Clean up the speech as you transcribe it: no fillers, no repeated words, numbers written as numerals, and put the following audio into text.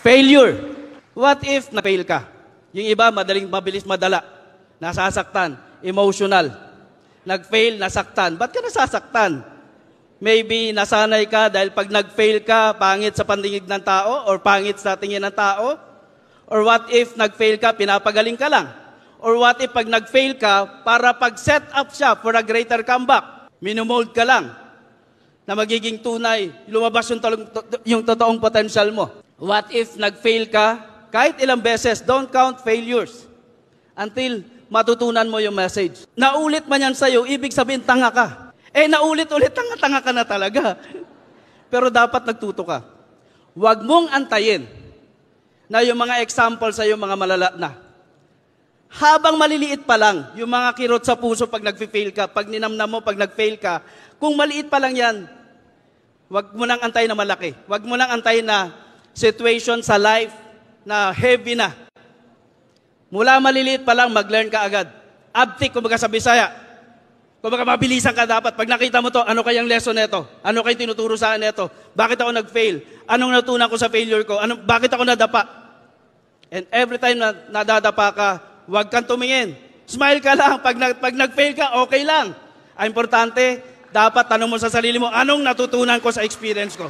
Failure. What if na-fail ka? Yung iba, mabilis madala. Nasasaktan. Emotional. Nag-fail, nasaktan. Ba't ka nasasaktan? Maybe nasanay ka dahil pag nag-fail ka, pangit sa pandinig ng tao or pangit sa tingin ng tao? Or what if nag-fail ka, pinapagaling ka lang? Or what if pag nag-fail ka, para pag-set up siya for a greater comeback, minumold ka lang na magiging tunay, lumabas yung totoong potential mo. What if nag-fail ka, kahit ilang beses, don't count failures until matutunan mo yung message. Naulit man yan sa'yo, ibig sabihin, tanga ka. Naulit-ulit, tanga ka na talaga. Pero dapat nagtuto ka. Huwag mong antayin na yung mga example sa'yo, mga malala na. Habang maliliit pa lang, yung mga kirot sa puso pag nag-fail ka, pag ninamnam mo, pag nag-fail ka, kung maliit pa lang yan, huwag mo nang antayin na malaki. Huwag mo nang antayin na situation sa life na heavy na. Mula maliliit pa lang, mag-learn ka agad. Abtik, kumbaga sa Bisaya. Kumbaga mabilisan ka dapat. Pag nakita mo to, ano kayang lesson neto? Ano kayang tinuturo sa akin neto? Bakit ako nag-fail? Anong natunan ko sa failure ko? Bakit ako nadapa? And every time na nadadapa ka, huwag kang tumingin. Smile ka lang. Pag nag-fail ka, okay lang. Ang importante, dapat tanong mo sa sarili mo, anong natutunan ko sa experience ko?